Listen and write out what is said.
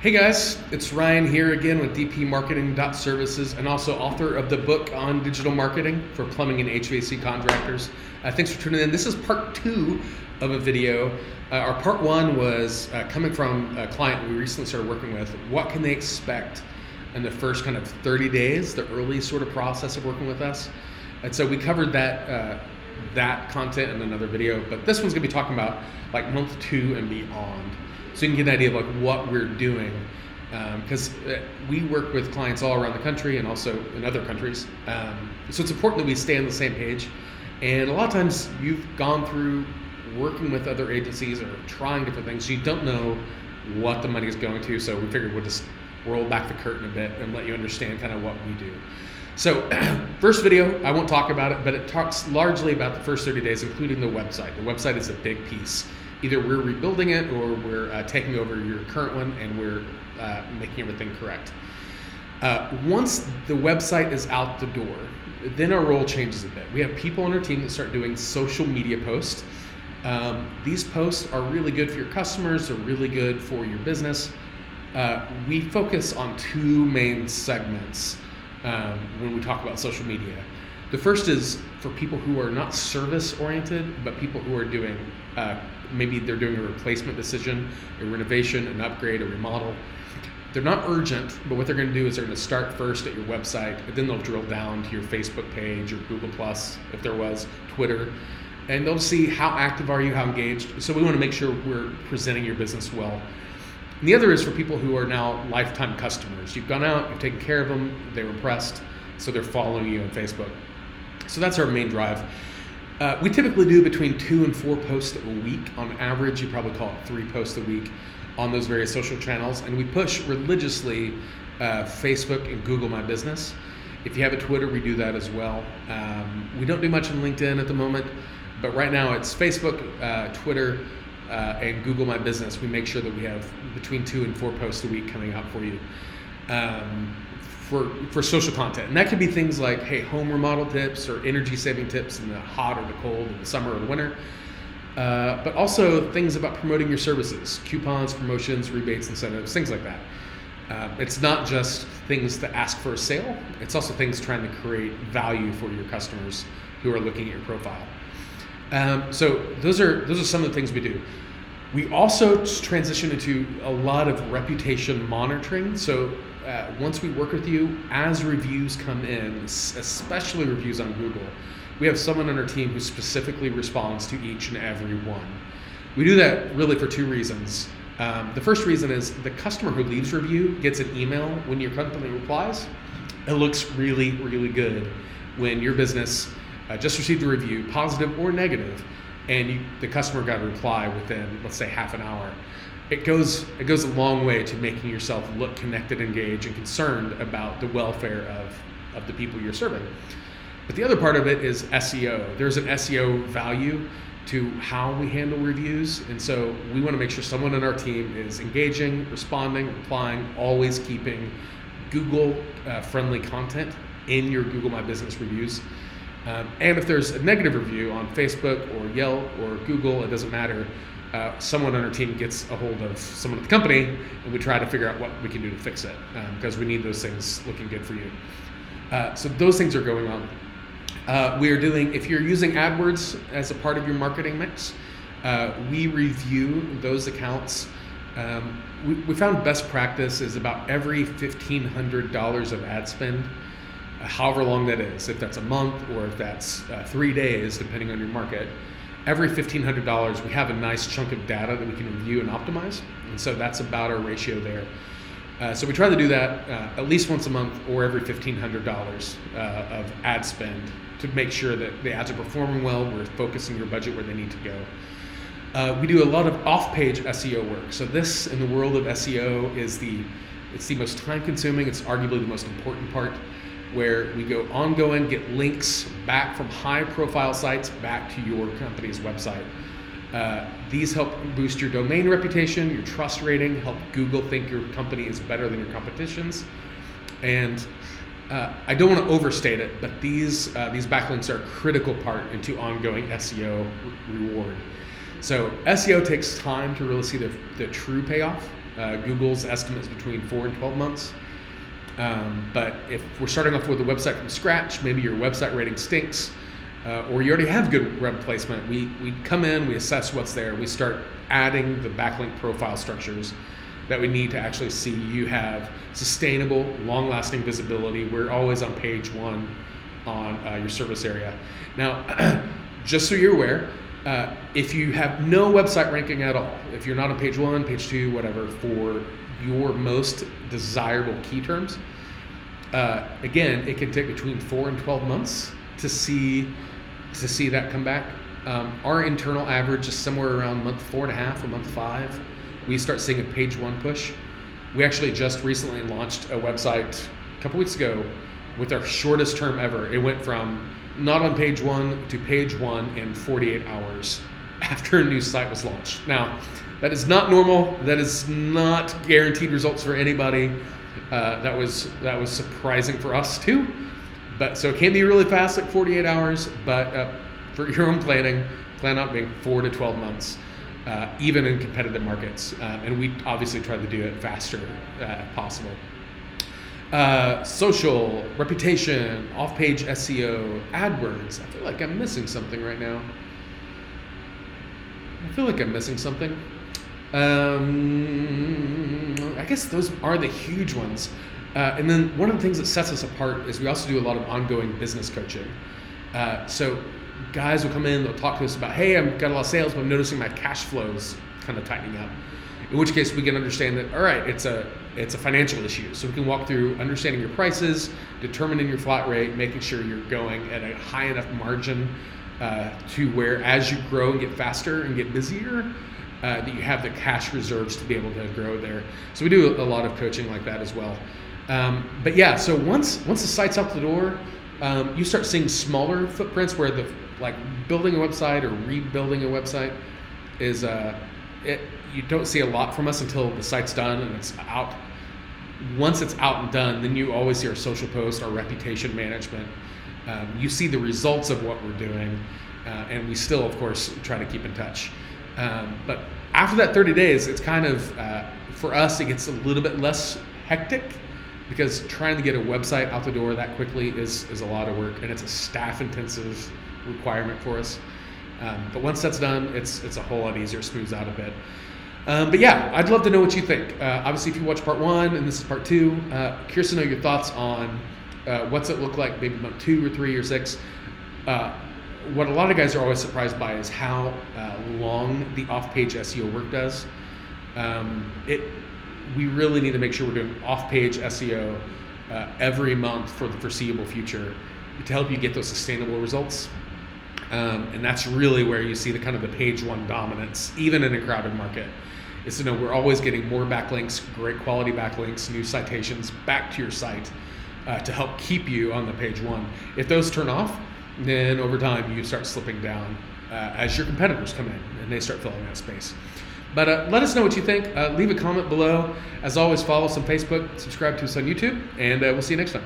Hey guys, it's Ryan here again with DP Marketing.Services and also author of the book on digital marketing for plumbing and HVAC contractors. Thanks for tuning in. This is part 2 of a video. Our part 1 was coming from a client we recently started working with. What can they expect in the first kind of 30 days, the early sort of process of working with us? And so we covered that content in another video, but this one's gonna be talking about like month 2 and beyond. So you can get an idea of like what we're doing, because we work with clients all around the country and also in other countries. So it's important that we stay on the same page. And a lot of times you've gone through working with other agencies or trying different things, so you don't know what the money is going to. So we figured we'll just roll back the curtain a bit and let you understand kind of what we do. So first video, I won't talk about it, but it talks largely about the first 30 days, including the website. The website is a big piece. Either we're rebuilding it or we're taking over your current one and we're making everything correct. Once the website is out the door, then our role changes a bit. We have people on our team that start doing social media posts. These posts are really good for your customers, they're really good for your business. We focus on 2 main segments when we talk about social media. The first is for people who are not service oriented, but people who are doing, maybe they're doing a replacement decision, a renovation, an upgrade, a remodel. They're not urgent, but what they're gonna do is they're gonna start first at your website, and then they'll drill down to your Facebook page or Google Plus, if there was, Twitter, and they'll see how active are you, how engaged. So we wanna make sure we're presenting your business well. And the other is for people who are now lifetime customers. You've gone out, you've taken care of them, they were impressed, so they're following you on Facebook. So that's our main drive. We typically do between 2 and 4 posts a week. On average, you probably call it 3 posts a week on those various social channels. And we push religiously Facebook and Google My Business. If you have a Twitter, we do that as well. We don't do much on LinkedIn at the moment, but right now it's Facebook, Twitter, and Google My Business. We make sure that we have between 2 and 4 posts a week coming out for you. For social content. And that could be things like, hey, home remodel tips or energy saving tips in the hot or the cold, in the summer or the winter. But also things about promoting your services, coupons, promotions, rebates, incentives, things like that. It's not just things to ask for a sale, it's also things trying to create value for your customers who are looking at your profile. So those are some of the things we do. We also transition into a lot of reputation monitoring. So once we work with you, as reviews come in, especially reviews on Google, we have someone on our team who specifically responds to each and every one. We do that really for 2 reasons. The first reason is the customer who leaves review gets an email when your company replies. It looks really, really good when your business just received a review, positive or negative, and the customer got a reply within, let's say, half an hour. It goes a long way to making yourself look connected, engaged, and concerned about the welfare of the people you're serving. But the other part of it is SEO. There's an SEO value to how we handle reviews, and so we want to make sure someone on our team is engaging, responding, replying, always keeping Google friendly content in your Google My Business reviews. And if there's a negative review on Facebook or Yelp or Google, it doesn't matter. Someone on our team gets a hold of someone at the company and we try to figure out what we can do to fix it, because we need those things looking good for you. So those things are going on. We are doing, if you're using AdWords as a part of your marketing mix, we review those accounts. We found best practice is about every $1,500 of ad spend, however long that is, if that's a month or if that's 3 days, depending on your market. Every $1,500, we have a nice chunk of data that we can review and optimize. And so that's about our ratio there. So we try to do that at least once a month or every $1,500 of ad spend to make sure that the ads are performing well, we're focusing your budget where they need to go. We do a lot of off-page SEO work. So this, in the world of SEO, it's the most time-consuming, it's arguably the most important part, where we go ongoing, get links back from high-profile sites back to your company's website. These help boost your domain reputation, your trust rating, help Google think your company is better than your competition's. And I don't want to overstate it, but these backlinks are a critical part into ongoing SEO reward. So SEO takes time to really see the true payoff. Google's estimate is between 4 and 12 months. But if we're starting off with a website from scratch, maybe your website rating stinks, or you already have good web placement, we come in, we assess what's there, we start adding the backlink profile structures that we need to actually see you have sustainable, long-lasting visibility. We're always on page 1 on your service area. Now, just so you're aware, if you have no website ranking at all, if you're not on page 1, page 2, whatever, for your most desirable key terms, again, it can take between 4 and 12 months to see that come back. Our internal average is somewhere around month 4.5 or month 5. We start seeing a page 1 push. We actually just recently launched a website a couple weeks ago with our shortest term ever. It went from not on page 1 to page 1 in 48 hours after a new site was launched. Now, that is not normal. That is not guaranteed results for anybody. That was surprising for us too. But so it can be really fast, like 48 hours. But for your own planning, plan on being 4 to 12 months, even in competitive markets. And we obviously try to do it faster if possible. Social, reputation, off-page SEO, AdWords. I feel like I'm missing something right now. I guess those are the huge ones. And then one of the things that sets us apart is we also do a lot of ongoing business coaching. So guys will come in, they'll talk to us about, hey, I've got a lot of sales, but I'm noticing my cash flow's kind of tightening up. In which case we can understand that, all right, it's a financial issue. So we can walk through understanding your prices, determining your flat rate, making sure you're going at a high enough margin to where as you grow and get faster and get busier, that you have the cash reserves to be able to grow there. So we do a lot of coaching like that as well. But yeah, so once the site's out the door, you start seeing smaller footprints where building a website or rebuilding a website is you don't see a lot from us until the site's done and it's out. Once it's out and done, then you always see our social posts, our reputation management. You see the results of what we're doing, and we still, of course, try to keep in touch. But after that 30 days, it's kind of, for us, it gets a little bit less hectic because trying to get a website out the door that quickly is a lot of work, and it's a staff-intensive requirement for us. But once that's done, it's a whole lot easier, smooths out a bit. But yeah, I'd love to know what you think. Obviously, if you watch part 1 and this is part 2, curious to know your thoughts on what's it look like maybe month 2 or 3 or 6. What a lot of guys are always surprised by is how long the off-page SEO work does. We really need to make sure we're doing off-page SEO every month for the foreseeable future to help you get those sustainable results. And that's really where you see the kind of the page 1 dominance, even in a crowded market, is to know we're always getting more backlinks, great quality backlinks, new citations back to your site to help keep you on the page 1. If those turn off, then over time you start slipping down as your competitors come in and they start filling that space. But let us know what you think. Leave a comment below. As always, follow us on Facebook, subscribe to us on YouTube, and we'll see you next time.